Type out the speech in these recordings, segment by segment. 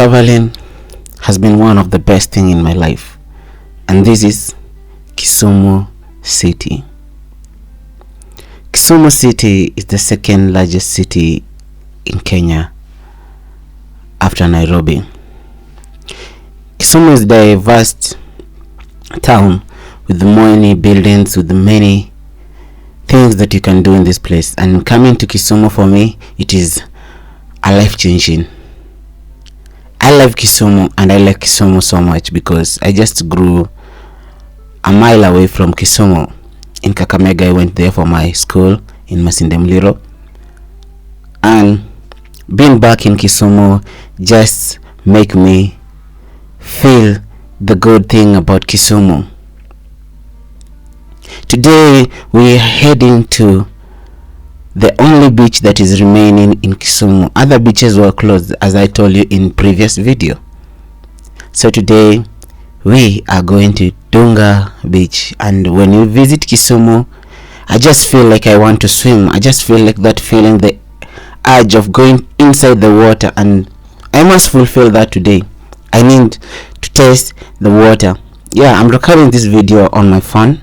Traveling has been one of the best things in my life, and this is Kisumu City. Kisumu City is the second largest city in Kenya after Nairobi. Kisumu is a diverse town with many buildings, with many things that you can do in this place, and coming to Kisumu for me, it is a life changing. I love Kisumu, and I like Kisumu so much because I just grew a mile away from Kisumu in Kakamega. I went there for my school in Masindemliro, and being back in Kisumu just make me feel the good thing about Kisumu. Today we are heading to the only beach that is remaining in Kisumu. Other beaches were closed, as I told you in previous video. So today we are going to Dunga Beach, and when you visit Kisumu, I just feel like I want to swim. I just feel like that feeling, the urge of going inside the water, and I must fulfill that today. I need to taste the water. Yeah, I'm recording this video on my phone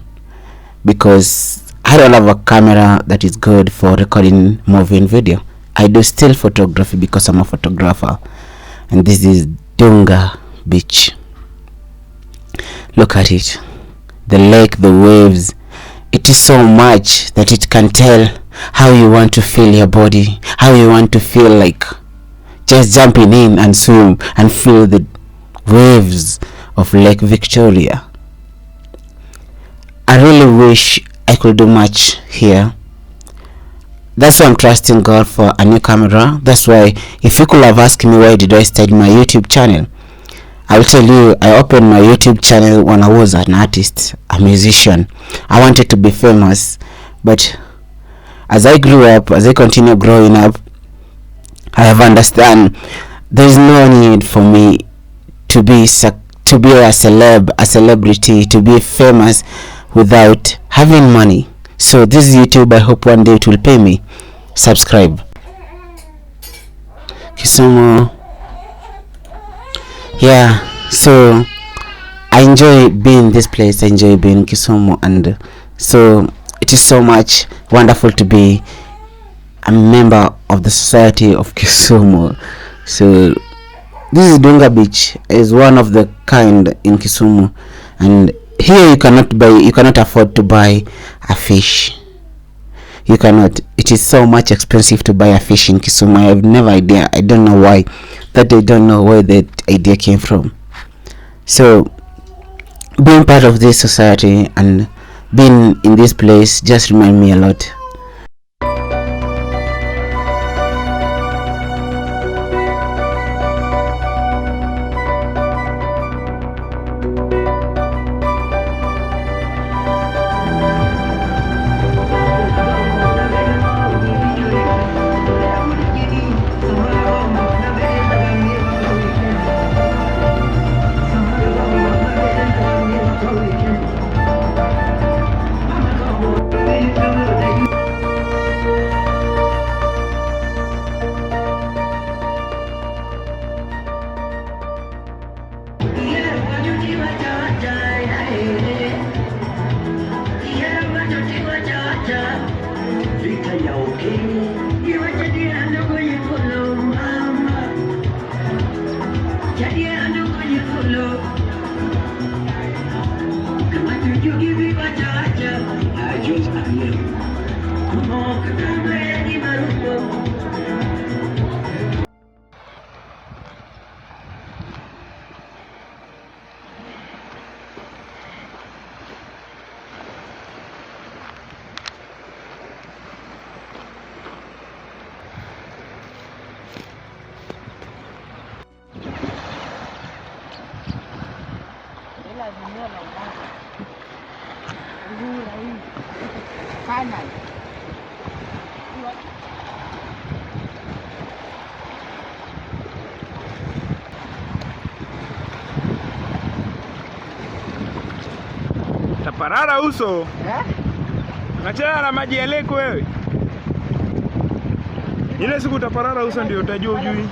because I don't have a camera that is good for recording moving video. I do still photography because I'm a photographer, and this is Dunga Beach. Look at it, the lake, the waves. It is so much that it can tell how you want to feel your body, how you want to feel like just jumping in and swim and feel the waves of Lake Victoria. I really wish I could do much here. That's why I'm trusting God for a new camera. That's why, if you could have asked me why did I start my YouTube channel, I'll tell you, I opened my YouTube channel when I was an artist, a musician. I wanted to be famous, but as I grew up, as I continue growing up, I have understand there is no need for me to be a celebrity, to be famous without having money. So this YouTube, I hope one day it will pay me. Subscribe. Kisumu. Yeah, so I enjoy being this place. I enjoy being Kisumu, and so it is so much wonderful to be a member of the society of Kisumu. So this is Dunga Beach, is one of the kind in Kisumu, and here you cannot afford to buy a fish. You cannot. It is so much expensive to buy a fish in Kisumu. I have never idea. I don't know why. That I don't know where that idea came from. So being part of this society and being in this place just remind me a lot. Taparara uso. Unachana na maji ya lake wewe. Ile siku utaparara uso ndio utajua ujui.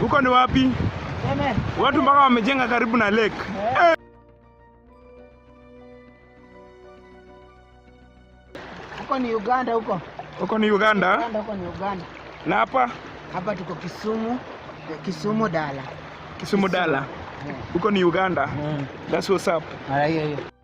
Huko ni wapi? Watu mpaka wamejenga karibu na lake. Huko ni Uganda huko. Huko ni Uganda? Huko ni Uganda. Na hapa? Hapa tuko Kisumu. Kisumu Dala. Kisumu Dala. Huko ni Uganda. That's what's up. Hiyo.